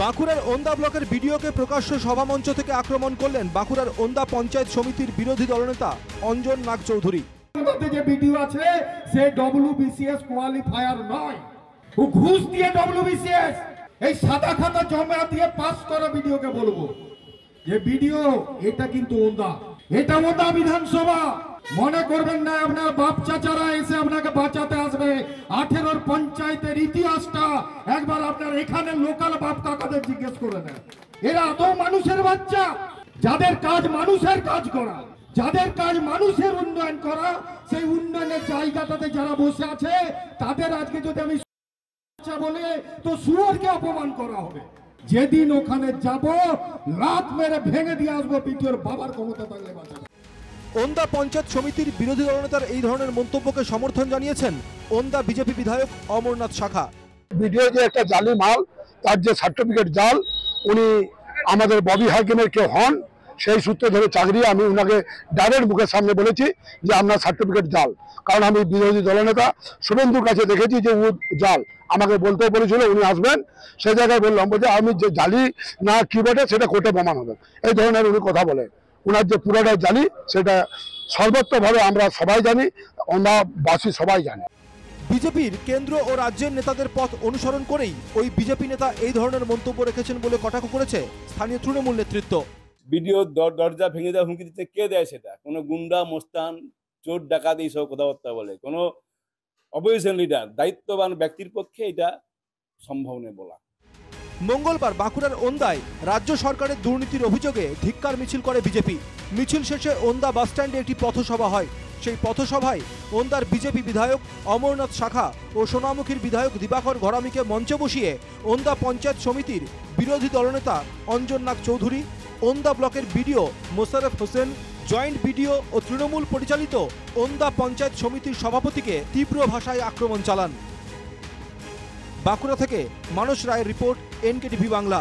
বাঁকুড়ার ওন্দা ব্লকের বিডিওকে প্রকাশ্য সভামঞ্চ থেকে আক্রমণ করলেন বাঁকুড়ার ওন্দা পঞ্চায়েত সমিতির বিরোধী দলনেতা অঞ্জন নাগ চৌধুরী। যে ভিডিও আছে সে ডব্লিউবিসিএস কোয়ালিফায়ার নয়, ও ঘুষ দিয়ে ডব্লিউবিসিএস এই সাদা খাতা জমা দিয়ে পাস করা ভিডিওকে বলবো যে ভিডিও এটা কিন্তু ওন্দা, এটা ওন্দা বিধানসভা। মনে করবেন না আপনার বাপ চাচারা এসে আপনাকে বাঁচাতে আসবে। 18 পঞ্চায়েতের ইতিহাসটা একবার আপনার এখানে লোকাল বাপ কাকাদের জিজ্ঞেস করে নেন। এরা আদৌ মানুষের বাচ্চা? যাদের কাজ মানুষের কাজ করা, যাদের কাজ মানুষের উন্নয়ন করা, সেই উন্নয়নের জায়গাটাতে যারা বসে আছে তাদের আজকে যদি আমি বলে তো শুয়োরকে অপমান করা হবে। যেদিন ওখানে যাব লাত মেরে ভেঙে দিয়ে আসবো, পিটিওর বাবার ক্ষমতা থাকলে বাঁচাবে। ওন্দা পঞ্চায়েত সমিতির বিরোধী দলনেতার এই ধরনের মন্তব্যকে সমর্থন জানিয়েছেন ওন্দা বিজেপি বিধায়ক অমরনাথ শাখা। ভিডিও যে একটা জালি মাল, তার যে সার্টিফিকেট জাল, উনি আমাদের ববি হাকিমের কেউ হন, সেই সূত্রে ধরে চাকরি। আমি ওনাকে ডাইরেক্ট মুখের সামনে বলেছি যে আপনার সার্টিফিকেট জাল, কারণ আমি বিরোধী দলনেতা শুভেন্দুর কাছে দেখেছি যে ও জাল। আমাকে বলতে বলেছিল উনি আসবেন, সেই জায়গায় বললাম যে আমি যে জালি না কি বটে সেটা কোর্টে প্রমাণ হবে, এই ধরনের উনি কথা বলেন। ওনার যে পুরোটাই জানি সেটা সর্বত্রভাবে আমরা সবাই জানি, ওন্দাবাসী সবাই জানে। বিজেপির কেন্দ্র ও রাজ্যের নেতাদের পথ অনুসরণ করেই ওই বিজেপি নেতা এই ধরনের মন্তব্য রেখেছেন বলে কটাক্ষ করেছে স্থানীয় তৃণমূল নেতৃত্ব। ভিডিও দরজা ভেঙে দেওয়া হুমকি দিতে কে দেয়? সেটা কোনো গুন্ডা মস্তান চোর ডাকাত এইসব কথাবার্তা বলে। কোনো অপোজিশন লিডার দায়িত্ববান ব্যক্তির পক্ষে এটা সম্ভব নয় বলা। মঙ্গলবার বাঁকুড়ার ওন্দায় রাজ্য সরকারের দুর্নীতির অভিযোগে ধিক্কার মিছিল করে বিজেপি। মিছিল শেষে ওন্দা বাসস্ট্যান্ডে একটি পথসভা হয়। সেই পথসভায় ওন্দার বিজেপি বিধায়ক অমরনাথ শাখা ও সোনামুখীর বিধায়ক দিবাকর ঘরামিকে মঞ্চে বসিয়ে ওন্দা পঞ্চায়েত সমিতির বিরোধী দলনেতা অঞ্জন নাগ চৌধুরী, ওন্দা ব্লকের BDO Mosharraf Hossain, joint BDO ও তৃণমূল পরিচালিত ওন্দা পঞ্চায়েত সমিতির সভাপতিকে তীব্র ভাষায় আক্রমণ চালান। বাঁকুড়া থেকে মানস রায়ের রিপোর্ট, NKTV বাংলা।